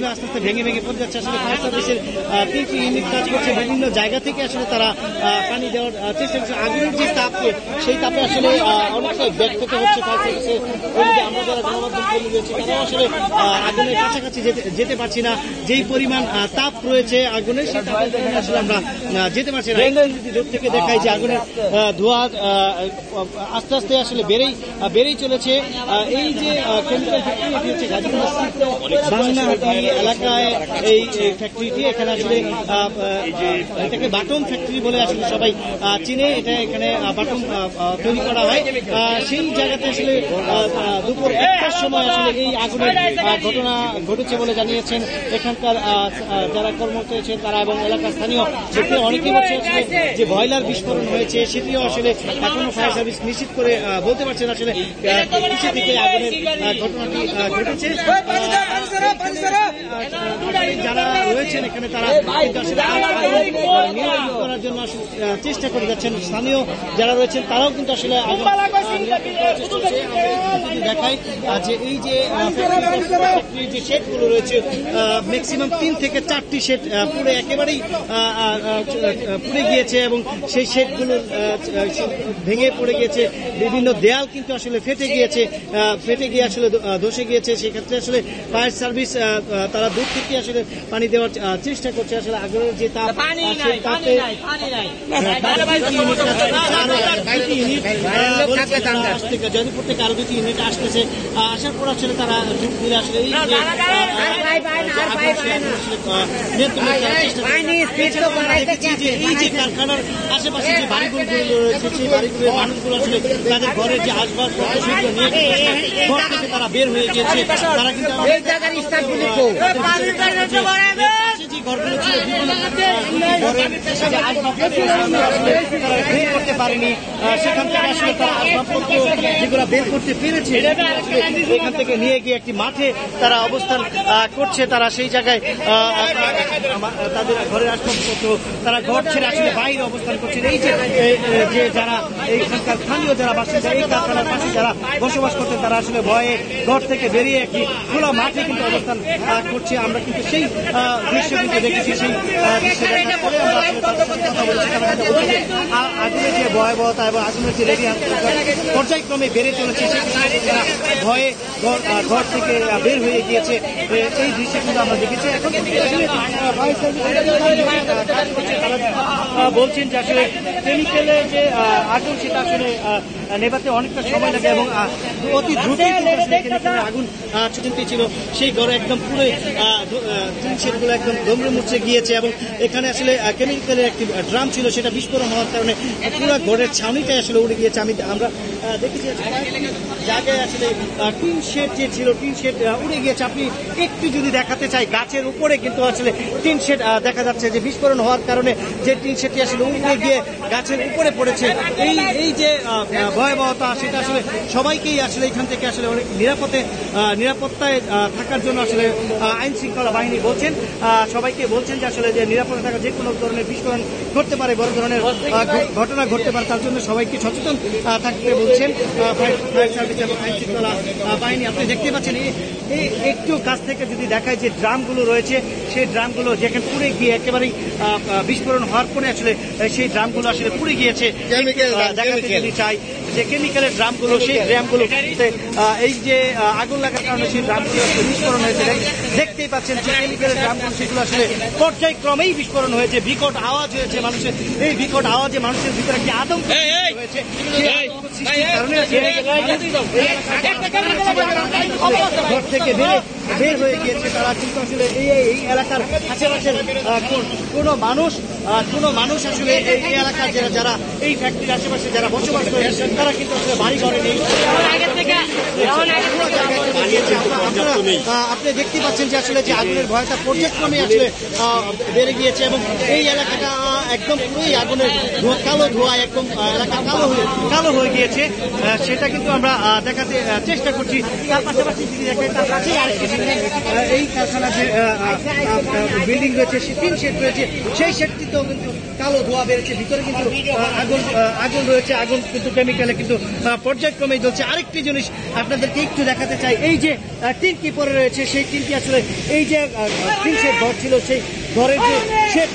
আসলে আস্তে আস্তে ভেঙে ভেঙে পড়ে যাচ্ছে। আসলে ফায়ার সার্ভিসের 3টি ইউনিট কাজ করছে, বিভিন্ন জায়গা থেকে আসলে তারা পানি দেওয়ার চেষ্টা করছে। আগুনের যে তাপে, সেই তাপে আসলে অনেকটাই ব্যাক করতে হচ্ছে ফায়ার সার্ভিসের। আমরা যারা গণমাধ্যম কর্মী রয়েছে তারাও আসলে আগুনের কাছাকাছি যেতে পারছি না। যেই পরিমাণ তাপ রয়েছে আগুনের, সেই তাপের কারণে আসলে আমরা যেতে পারছি না। যদি দূর থেকে দেখাই যে আগুনের ধোঁয়া আস্তে আস্তে আসলে বেড়েই চলেছে। এই যে কেমিক্যাল ফ্যাক্টরি, এটি হচ্ছে গাজীপুর বাংলাহাটি এলাকায় এই ফ্যাক্টরিটি। এখানে আসলে এটাকে বাটন ফ্যাক্টরি বলে আসলে সবাই চিনে। এখানে বাটন তৈরি করা হয়। সেই জায়গাতে আসলে দুপুর 1টার সময় আসলে এই আগুনের ঘটনা ঘটেছে বলে জানিয়েছেন এখানকার যারা কর্মরত হয়েছেন তারা এবং এলাকার স্থানীয় ব্যক্তি। অনেকেই বলছে যে বয়লার বিস্ফোরণ হয়েছে, সেটিও আসলে এখনো ফায়ার সার্ভিস নিশ্চিত করে বলতে পারছেন আসলে কিসে থেকে আগুনের ঘটনাটি ঘটেছে। যারা রয়েছেন এখানে তারা নিয়ন্ত্রণ করার জন্য চেষ্টা করে যাচ্ছেন। স্থানীয় যারা রয়েছেন তারাও কিন্তু আসলে দেখায় যে এই যে ফ্যাক্টরির যে শেডগুলো রয়েছে, ম্যাক্সিমাম 3 থেকে 4টি শেড পুরো একেবারেই পুড়ে গিয়েছে এবং সেই শেডগুলো ভেঙে পড়ে গিয়েছে। বিভিন্ন দেয়াল কিন্তু আসলে ফেটে গিয়ে আসলে ধসে গিয়েছে। সেক্ষেত্রে আসলে ফায়ার সার্ভিস তারা দূর থেকে আসলে পানি দেওয়ার চেষ্টা করছে। আসলে আগুনের যে তাপ, সেই তাপে জয়দেবপুর থেকে আরো 2টি ইউনিট আসতেছে। আসার পর আসলে তারা যুগ মিলে আসলে এই যে কারখানার আশেপাশে যে বাড়িগুলো রয়েছে, সেই বাড়িগুলোর মানুষগুলো আসলে তাদের ঘরের যে আসবাবপত্র সেগুলো নিয়ে ঘর থেকে তারা বের হয়ে গিয়েছে। তারা কিন্তু যে ঘরগুলো ছিল বের করতে পারেনি, সেখান থেকে আসলে তারা আসবাবপত্র যেগুলো বের করতে পেরেছে এখান থেকে নিয়ে গিয়ে একটি মাঠে তারা অবস্থান করছে। তারা সেই জায়গায় তাদের ঘরের আসবাবপত্র তারা ঘর ছেড়ে আসলে বাইরে অবস্থান করছেন। এই যে যারা এইখানকার স্থানীয় যারা বাসিন্দা, এই কারখানার পাশে যারা বসবাস করছে, তারা আসলে ভয়ে ঘর থেকে বেরিয়ে একটি খোলা মাঠে কিন্তু অবস্থান করছে। আমরা কিন্তু সেই দৃশ্য কিন্তু দেখেছি। সেই দৃশ্য দেখার পরে আমরা আসলে তাদের সাথে কথা বলেছি। আগুনের যে ভয়াবহতা এবং আগুনের যে লেগে পর্যায়ক্রমে বেড়ে চলেছে, তারা ভয়ে ঘর থেকে বের হয়ে গিয়েছে। এই দৃশ্য কিন্তু আমরা দেখেছি। এখন বলছেন যে আসলে কেমিক্যালের যে আগুন, সেটা আসলে নেভাতে অনেকটা সময় লাগে এবং অতি দ্রুত আগুন ছুটতে ছিল। সেই ঘরে একদম পুরো টিন শেডগুলো একদম দমড়ে মুচড়ে গিয়েছে এবং এখানে আসলে কেমিক্যালের একটি ড্রাম ছিল, সেটা বিস্ফোরণ হওয়ার কারণে পুরো ঘরের ছাউনিটাই আসলে উড়ে গিয়েছে। আমরা দেখেছি জায়গায় আসলে টিন শেড যে ছিল, টিন শেড উড়ে গিয়েছে। আপনি একটু যদি দেখাতে চাই, গাছের উপরে কিন্তু আসলে টিন শেড দেখা যাচ্ছে যে বিস্ফোরণ হওয়ার কারণে যে টিন শেডটি আসলে উড়ে গিয়ে গাছের উপরে পড়েছে। এই যে ভয়াবহতা, সেটা আসলে সবাইকেই আসলে এখান থেকে আসলে অনেক নিরাপত্তায় থাকার জন্য আসলে আইন শৃঙ্খলা বাহিনী বলছেন, সবাইকে বলছেন যে আসলে যে নিরাপদে থাকা, যে কোনো ধরনের বিস্ফোরণ ঘটতে পারে, বড় ধরনের ঘটনা ঘটতে পারে, তার জন্য সবাইকে সচেতন থাকতে বলছেন ফায়ার সার্ভিস এবং আইন শৃঙ্খলা বাহিনী। আপনি দেখতে পাচ্ছেন একটু কাছ থেকে যদি দেখায় যে ড্রামগুলো রয়েছে, সেই ড্রামগুলো যেখানে পুড়ে গিয়ে একেবারেই বিস্ফোরণ হওয়ার পরে আসলে সেই ড্রামগুলো আসলে পুড়ে গিয়েছে। দেখাতে যদি চাই যে কেমিক্যালের ড্রামগুলো, সেই ড্রামগুলো এই যে আগুন লাগার কারণে সেই ড্রামগুলো বিস্ফোরণ হয়েছে। দেখতেই পাচ্ছেন যে কেমিক্যালের ড্রামগুলো সেগুলো আসলে পর্যায়ক্রমেই বিস্ফোরণ হয়েছে। বিকট আওয়াজ হয়েছে মানুষের, এই বিকট আওয়াজে মানুষের ভিতরে একটি আতঙ্ক হয়েছে। ঘর থেকে বের হয়ে গিয়েছে তারা, কিন্তু আসলে এই এলাকার আশেপাশের কোনো মানুষ আসলে এই এলাকার যারা এই ফ্যাক্টরির আশেপাশে যারা বসবাস করে তারা কিন্তু আসলে বাড়ি ঘরে নেই। আপনি দেখতে পাচ্ছেন যে আসলে যে আগুনের ভয়টা পর্যায়ক্রমে আসলে বেড়ে গিয়েছে এবং এই এলাকাটা একদম পুরোই আগুনের কালো ধোঁয়া, একদম এলাকা কালো হয়ে গিয়েছে। সেটা কিন্তু আমরা দেখাতে চেষ্টা করছি। তার পাশাপাশি যদি দেখেন, তার কাছেই আরেকটি এই কারখানা যে বিল্ডিং রয়েছে, তিন শেড রয়েছে, সেই শেডটিতেও কিন্তু কালো ধোঁয়া বেড়েছে। ভিতরে কিন্তু আগুন রয়েছে, আগুন কিন্তু কেমিক্যালে কিন্তু পর্যায়ক্রমে জ্বলছে। আরেকটি জিনিস আপনাদেরকে একটু দেখাতে চাই, এই যে টিনটি পরে রয়েছে, সেই টিনটি আসলে এই যে তিন শেড ঘর ছিল, সেই ঘরের যে শেড